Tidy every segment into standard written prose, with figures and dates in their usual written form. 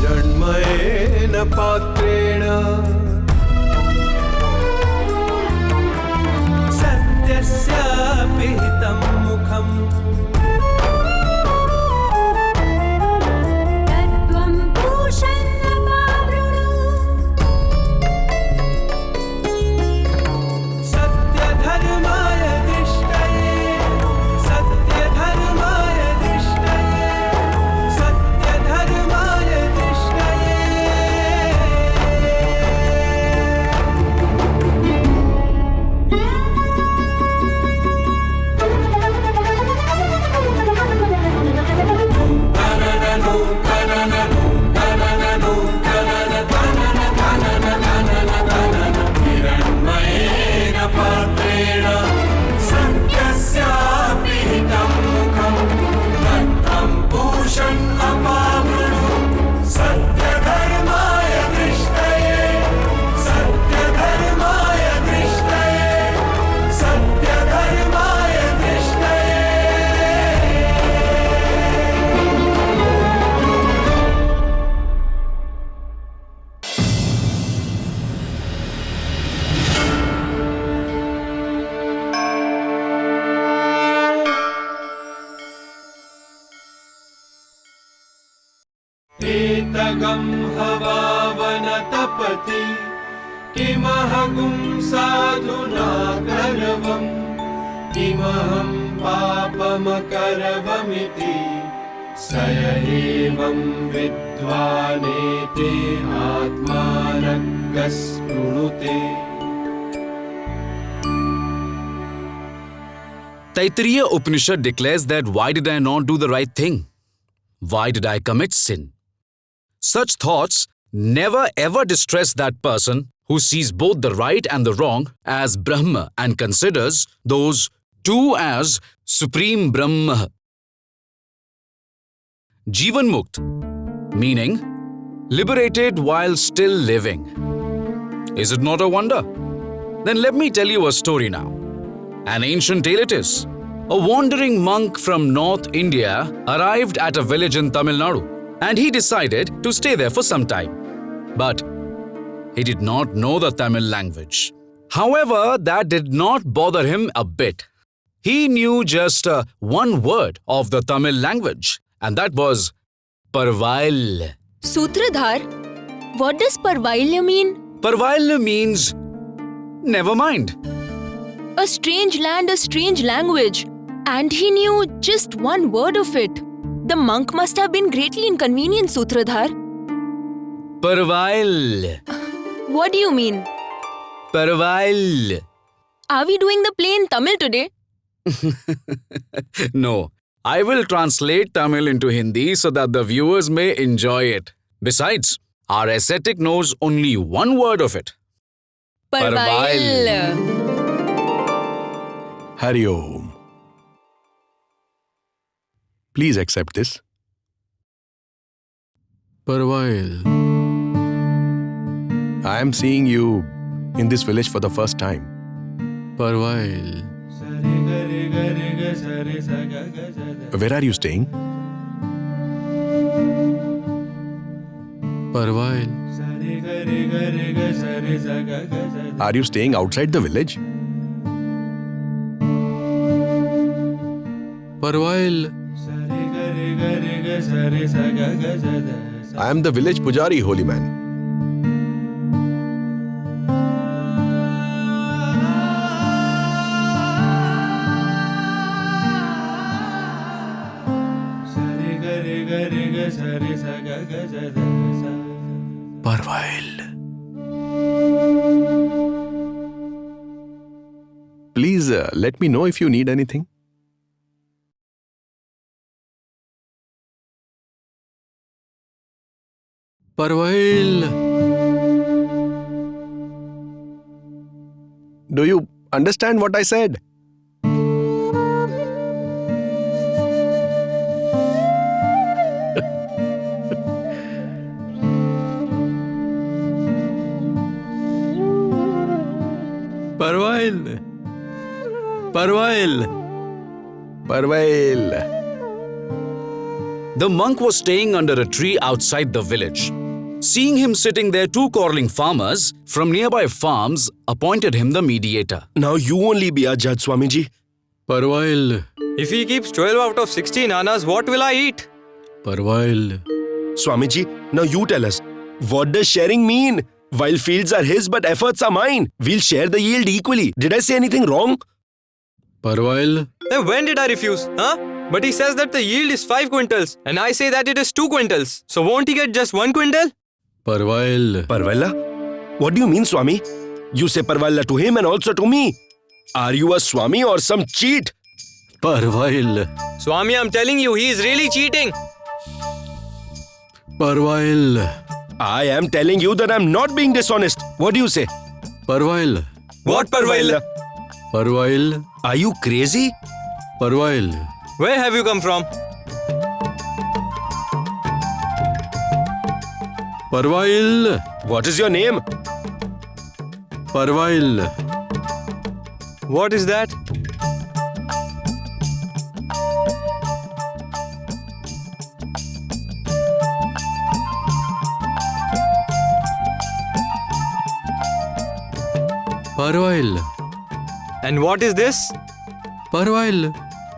हिरण्मयेन पात्रेण सत्यस्य पिहितं मुखम् तत्त्वं पूषन्नपावृणु सत्यधर्माय दिष्टये सत्यधर्माय दिष्टये सत्यधर्माय दिष्टये हिरण्मयेन पात्रेण सत्यस्य पिहितं मुखम् तत्त्वं पूषन् अपावृणु सत्यधर्माय दृष्टये सत्यधर्माय दृष्टये सत्यधर्माय दृष्टये एतगं हवावनतपति किमहगुं साधुना करवम् किमहं पापमकरवमिति स एवं विद्वानेते आत्मानः स्पृणुते Taittiriya Upanishad declares that why did I not do the right thing? Why did I commit sin? Such thoughts never ever distress that person who sees both the right and the wrong as Brahma and considers those two as Supreme Brahma. Jivan Mukt, meaning liberated while still living. Is it not a wonder? Then let me tell you a story now. An ancient tale it is. A wandering monk from North India arrived at a village in Tamil Nadu and he decided to stay there for some time. But he did not know the Tamil language. However, that did not bother him a bit. He knew just one word of the Tamil language, and that was Parvail. Sutradhar, what does Parvailya mean? Parvail means never mind. A strange land, a strange language. And he knew just one word of it. The monk must have been greatly inconvenienced, Sutradhar. Parvail. What do you mean? Parvail. Are we doing the play in Tamil today? No, I will translate Tamil into Hindi so that the viewers may enjoy it. Besides, our ascetic knows only one word of it. Parvail. Hari Om. Please accept this. Parvail. I am seeing you in this village for the first time. Parvail. Where are you staying? Parvail. Are you staying outside the village? Parvail. I am the village pujari, holy man. Parvail. Please let me know if you need anything. Parvail. Do you understand what I said? Parvail. Parvail. The monk was staying under a tree outside the village. Seeing him sitting there, two quarreling farmers from nearby farms appointed him the mediator. Now you only be a judge, Swamiji. Parvail. If he keeps 12 out of 16 annas, what will I eat? Parvail. Swamiji, now you tell us, what does sharing mean? While fields are his but efforts are mine, we'll share the yield equally. Did I say anything wrong? Parvail. Then when did I refuse? Huh? But he says that the yield is 5 quintals and I say that it is 2 quintals. So won't he get just 1 quintal? Parvail. Parvaila? What do you mean, Swami? You say Parvaila to him and also to me. Are you a Swami or some cheat? Parvail. Swami, I'm telling you, he is really cheating. Parvail. I am telling you that I'm not being dishonest. What do you say? Parvail. What Parvail? Parvail. Are you crazy? Parvail. Where have you come from? Parvail. What is your name? Parvail. What is that? Parvail. And what is this? Parvail.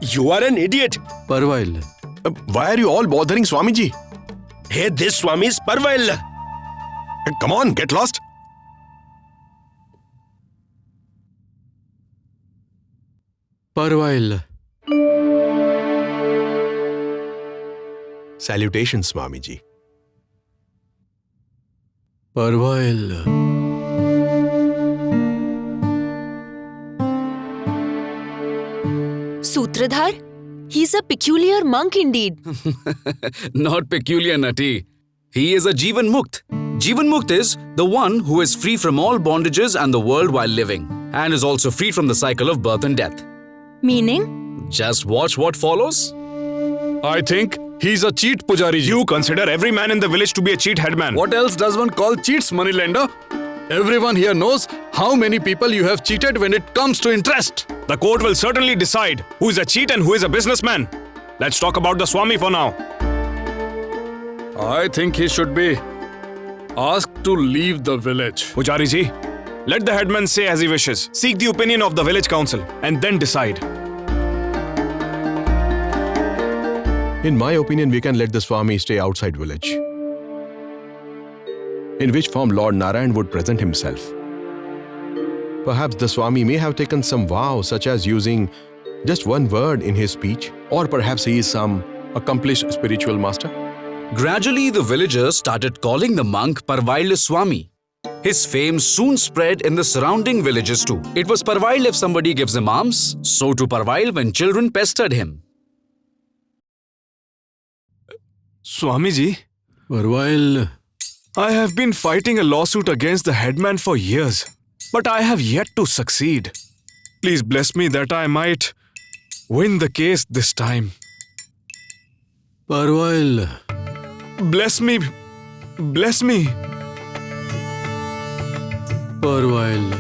You are an idiot. Parvail. Why are you all bothering Swamiji? Hey, this Swami is Parvail. Come on, get lost. Parvail. Salutations, Swamiji. Parvail. Sutradhar? He's a peculiar monk indeed. Not peculiar, Nati. He is a Jivan Mukt. Jivan Mukt is the one who is free from all bondages and the world while living, and is also free from the cycle of birth and death. Meaning? Just watch what follows. I think he's a cheat, Pujari. You consider every man in the village to be a cheat headman. What else does one call cheats, moneylender? Everyone here knows how many people you have cheated when it comes to interest. The court will certainly decide who is a cheat and who is a businessman. Let's talk about the Swami for now. I think he should be asked to leave the village. Pujari ji, let the headman say as he wishes. Seek the opinion of the village council and then decide. In my opinion, we can let the Swami stay outside village. In which form Lord Narayan would present himself. Perhaps the Swami may have taken some vow, such as using just one word in his speech, or perhaps he is some accomplished spiritual master. Gradually, the villagers started calling the monk Parvail Swami. His fame soon spread in the surrounding villages too. It was Parvail if somebody gives him alms, so to Parvail when children pestered him. Swamiji, Parvail. I have been fighting a lawsuit against the headman for years, but I have yet to succeed. Please bless me that I might win the case this time. Parvail. Bless me. Bless me. Parvail.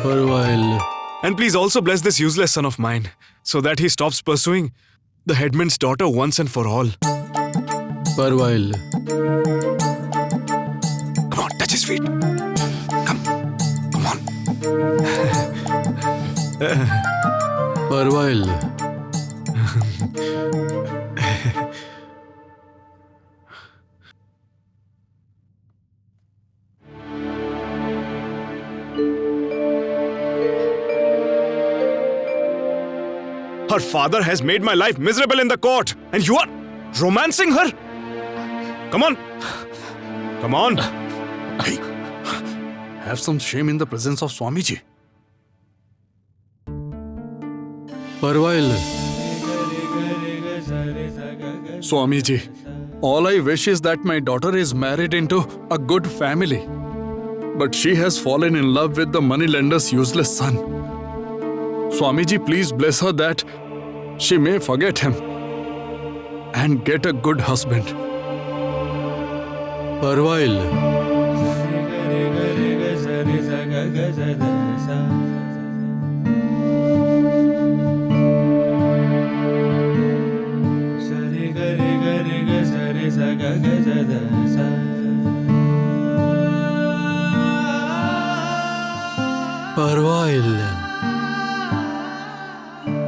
Parvail. And please also bless this useless son of mine, so that he stops pursuing the headman's daughter once and for all. Parvail. Come on, touch his feet. Come on. Parvail. Her father has made my life miserable in the court, and you are romancing her? Come on. Come on. Hey, have some shame in the presence of Swamiji. Parvail. Swamiji, all I wish is that my daughter is married into a good family. But she has fallen in love with the moneylender's useless son. Swamiji, please bless her that she may forget him and get a good husband. Parvail.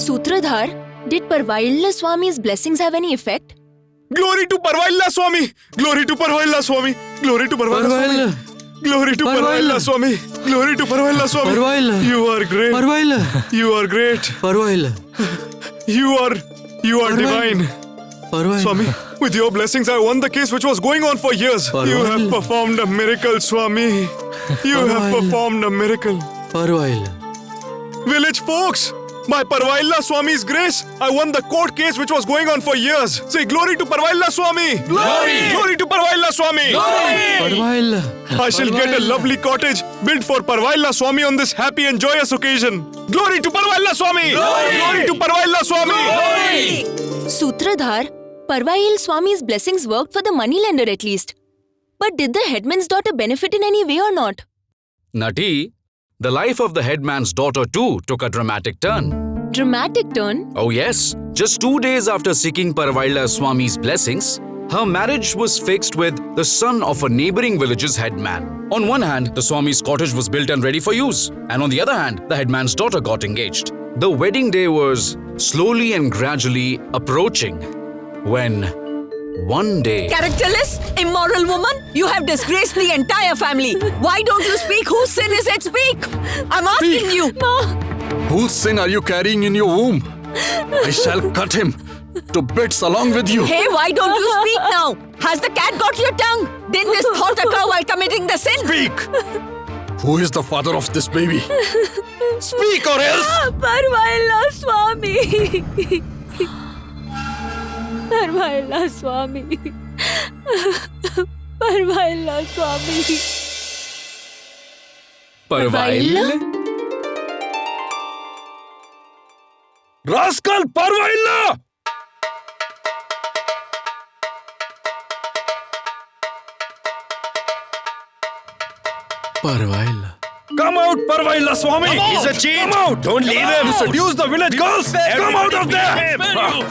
Sutradhar, did Parvaila Swami's blessings have any effect? Glory to Parvaila Swami! Glory to Parvaila Swami! Glory to Parvaila Parvaila. Swami! Glory to Parvaila Swami! Glory to Parvaila Swami! Parvaila. You are great! Parvaila. You are great! Parvaila. You are divine! Parvaila. Swami, with your blessings, I won the case which was going on for years. You have Parvaila. performed a miracle, Swami. You have Parvaila. performed a miracle. Parvaila. Village folks, by Parvaila Swami's grace, I won the court case which was going on for years. Say glory to Parvaila Swami! Glory! Glory to Parvaila Swami! Parvaila. I shall get a lovely cottage built for Parvaila Swami on this happy and joyous occasion. Glory to Parvaila Swami! Glory to Parvaila Swami! Sutradhar, Parvail Swami's blessings worked for the moneylender at least. But did the headman's daughter benefit in any way or not? Nati, the life of the headman's daughter too took a dramatic turn. Dramatic turn? Oh yes, just 2 days after seeking Parvaila Swami's blessings, her marriage was fixed with the son of a neighboring village's headman. On one hand, the Swami's cottage was built and ready for use, and on the other hand, the headman's daughter got engaged. The wedding day was slowly and gradually approaching when one day... Characterless, immoral woman, you have disgraced the entire family. Why don't you speak? Whose sin is it? Speak! I'm asking Speak. you. Whose sin are you carrying in your womb? I shall cut him to bits along with you. Hey, why don't you speak now? Has the cat got your tongue? Didn't this thought occur while committing the sin? Speak! Who is the father of this baby? Speak or else! Parvaila Swami. Parvaila Swami. Parvaila Swami. Parvaila? Rascal Parvaila! Parvaila. Come out, Parvaila Swami! He's a cheat! Come out! Don't leave him! You seduce the village girls! Come out of there!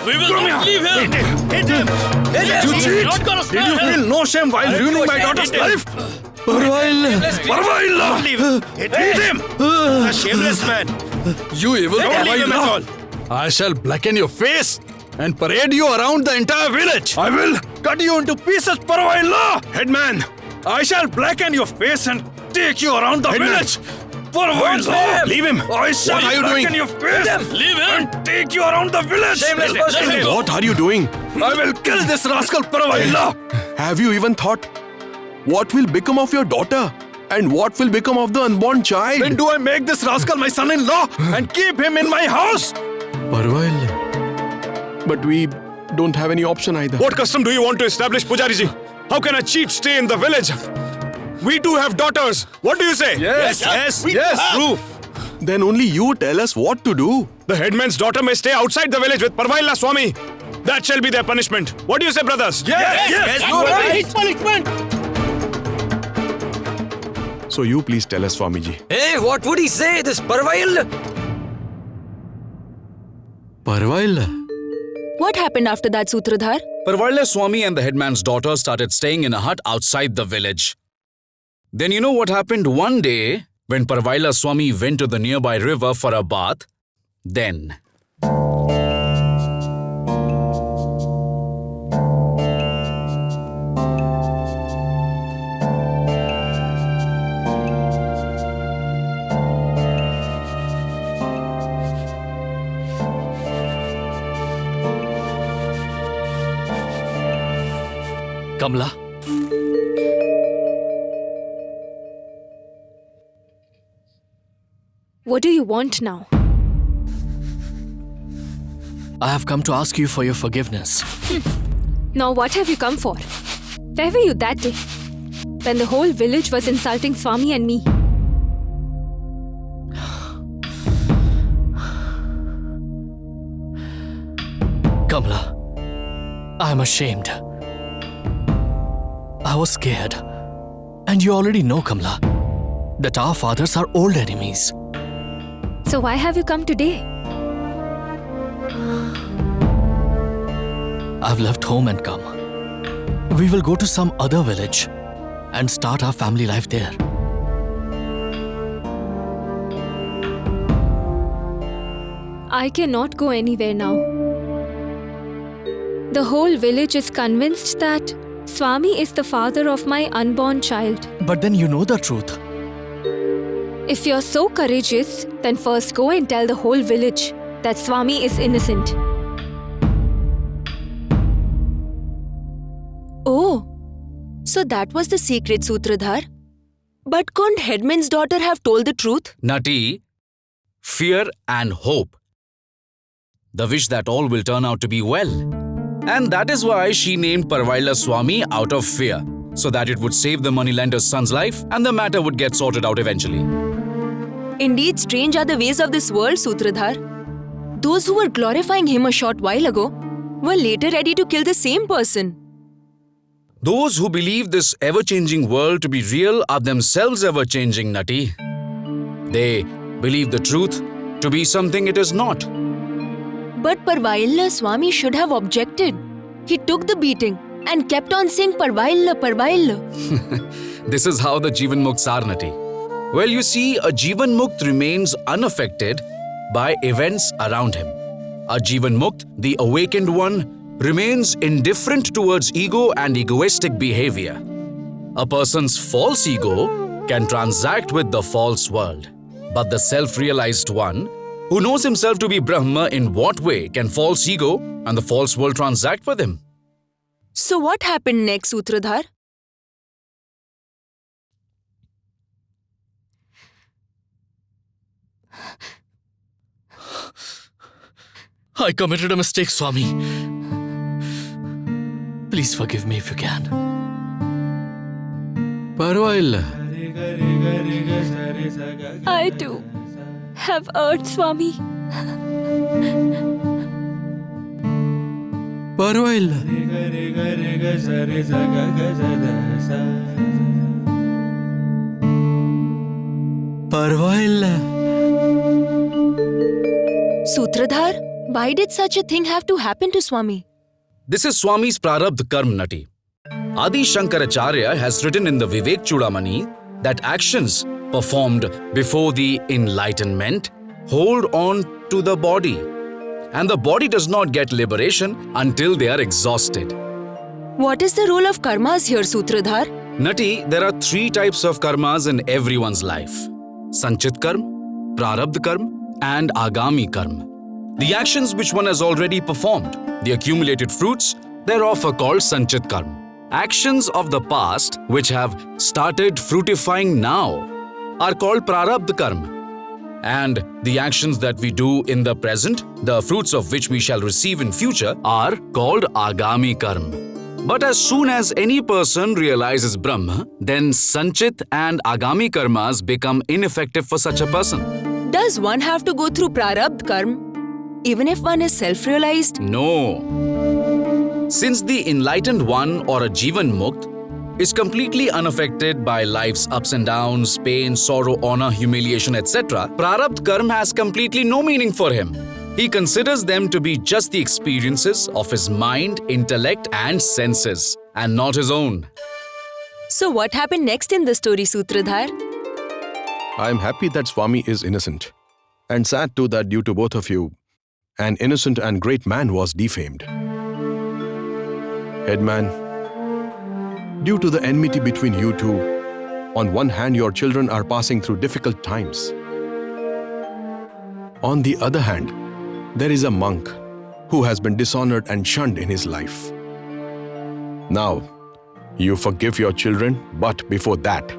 We will not leave him. Hit him. You cheat! Did you feel no shame while ruining my daughter's life? Parvaila. Parvaila! Hit him. He's a shameless man. You evil Don't leave him at all. Parvaila! I shall blacken your face and parade you around the entire village. I will cut you into pieces, Parvaila! Headman, I shall blacken your face and take you around the village. Parvaila! Leave him. I shall What are you blacken doing? your face Leave him. and take you around the village. Shameless person. Let him go. What are you doing? I will kill this rascal Parvaila. Have you even thought what will become of your daughter? And what will become of the unborn child? When do I make this rascal my son-in-law and keep him in my house? Parvaila. But we don't have any option either. What custom do you want to establish, Pujariji? How can a cheat stay in the village? We too have daughters. What do you say? Yes, True. Then only you tell us what to do. The headman's daughter may stay outside the village with Parvaila Swami. That shall be their punishment. What do you say, brothers? Yes. you're right. So you please tell us, Swamiji. Hey, what would he say? This Parvail? Parvaila. What happened after that, Sutradhar? Parvaila Swami and the headman's daughter started staying in a hut outside the village. Then you know what happened one day when Parvaila Swami went to the nearby river for a bath? Then... Kamla. What do you want now? I have come to ask you for your forgiveness. Now what have you come for? Where were you that day? When the whole village was insulting Swami and me. Kamla, I am ashamed. I was scared. And you already know, Kamla, that our fathers are old enemies. So why have you come today? I've left home and come. We will go to some other village and start our family life there. I cannot go anywhere now. The whole village is convinced that Swami is the father of my unborn child. But then you know the truth. If you're so courageous, then first go and tell the whole village that Swami is innocent. Oh, so that was the secret, Sutradhar. But couldn't Headman's daughter have told the truth? Nati, fear and hope. The wish that all will turn out to be well. And that is why she named Parvaila Swami out of fear, so that it would save the moneylender's son's life and the matter would get sorted out eventually. Indeed, strange are the ways of this world, Sutradhar. Those who were glorifying him a short while ago were later ready to kill the same person. Those who believe this ever-changing world to be real are themselves ever-changing, Nati. They believe the truth to be something it is not. But Parvailla Swami should have objected. He took the beating and kept on saying Parvailla, Parvailla. This is how the Jivan Mukts are, Nati. Well, you see, a Jivan Mukt remains unaffected by events around him. A Jivan Mukt, the awakened one, remains indifferent towards ego and egoistic behavior. A person's false ego can transact with the false world. But the self-realized one, who knows himself to be Brahma, in what way can false ego and the false world transact with him? So what happened next, Sutradhar? I committed a mistake, Swami. Please forgive me if you can. Parvailla. I too have erred, Swami. Parvailla. Parvailla. Sutradhar, why did such a thing have to happen to Swami? This is Swami's Prarabdha Karma, Nati. Adi Shankaracharya has written in the Vivek Chudamani that actions performed before the enlightenment hold on to the body, and the body does not get liberation until they are exhausted. What is the role of karmas here, Sutradhar? Nati, there are 3 types of karmas in everyone's life: Sanchit Karma, Prarabdha Karma, and Agami Karma. The actions which one has already performed, the accumulated fruits, thereof are called Sanchit Karma. Actions of the past which have started fructifying now are called Prarabdha Karma. And the actions that we do in the present, the fruits of which we shall receive in future, are called Agami Karma. But as soon as any person realizes Brahma, then Sanchit and Agami Karmas become ineffective for such a person. Does one have to go through Prarabdha Karma, even if one is self-realized? No. Since the enlightened one or a Jivan Mukt is completely unaffected by life's ups and downs, pain, sorrow, honor, humiliation, etc., Prarabdha Karma has completely no meaning for him. He considers them to be just the experiences of his mind, intellect and senses, and not his own. So what happened next in the story, Sutradhar? I am happy that Swami is innocent, and sad too that due to both of you, an innocent and great man was defamed. Headman, due to the enmity between you two, on one hand your children are passing through difficult times. On the other hand, there is a monk who has been dishonored and shunned in his life. Now, you forgive your children, but before that,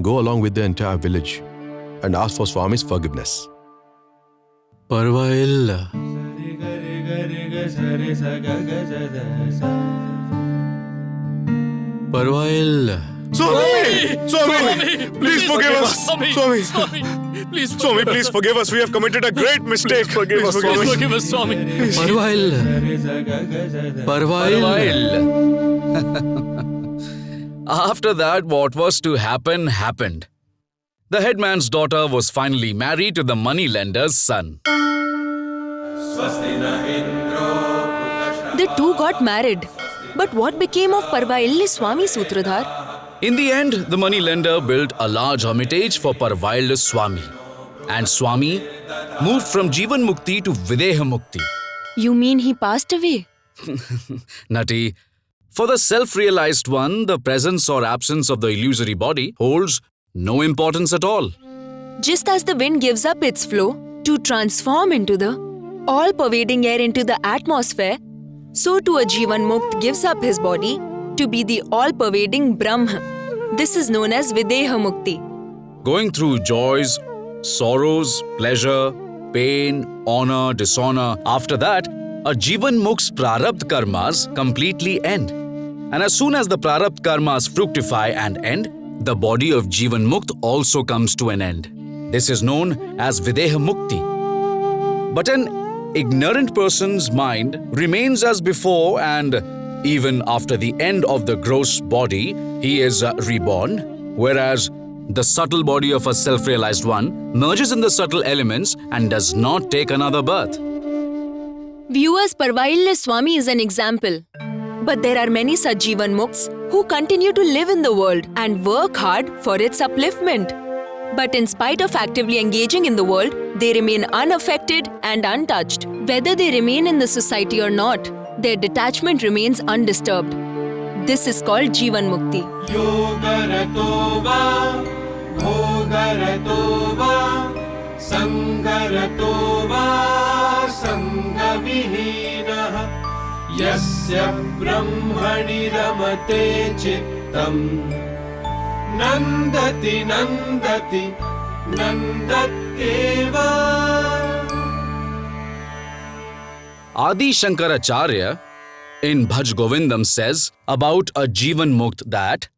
go along with the entire village and ask for Swami's forgiveness. Parvailla. Parvailla. Swami! Swami! Please forgive us! Swami! Swami! Please Swami, please forgive us. We have committed a great mistake. Forgive us, Swami. forgive us, Swami. Parvailla. Parvailla. After that, what was to happen, happened. The headman's daughter was finally married to the moneylender's son. The two got married. But what became of Parvailla Swami, Sutradhar? In the end, the moneylender built a large hermitage for Parvailla Swami. And Swami moved from Jivan Mukti to Videha Mukti. You mean he passed away? Nati, for the self-realized one, the presence or absence of the illusory body holds no importance at all. Just as the wind gives up its flow to transform into the all-pervading air into the atmosphere, so too a Jivan Mukt gives up his body to be the all-pervading Brahma. This is known as Videha Mukti. Going through joys, sorrows, pleasure, pain, honor, dishonor, after that, a Jivan Mukt's prarabdha karmas completely end. And as soon as the prarabdha karmas fructify and end, the body of Jivan Mukt also comes to an end. This is known as Videha Mukti. But an ignorant person's mind remains as before, and even after the end of the gross body, he is reborn, whereas the subtle body of a self-realized one merges in the subtle elements and does not take another birth. Viewers, Parvailya Swami is an example. But there are many such Jivan Mukts who continue to live in the world and work hard for its upliftment. But in spite of actively engaging in the world, they remain unaffected and untouched. Whether they remain in the society or not, their detachment remains undisturbed. This is called Jivan Mukti. Yogarato va, bhogarato va, sangarato va, sangavihinah, yasya brahmani ramate chittam, nandati nandati nandatyeva. Adi Shankaracharya in Bhaj Govindam says about a Jivan Mukt that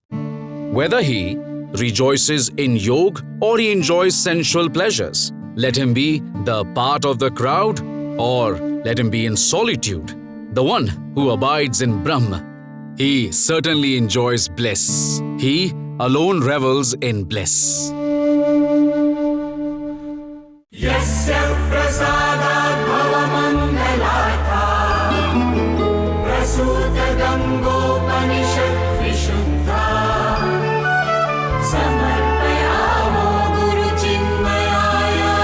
whether he rejoices in yog or he enjoys sensual pleasures, let him be the part of the crowd or let him be in solitude, the one who abides in Brahma, he certainly enjoys bliss. He alone revels in bliss. Yasya prasadat bhavamangalatha prasuta gangopanishad vishuddha samarpayamo guru chinmayaya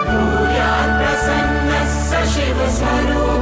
bhuyat prasannassa shiva swarupa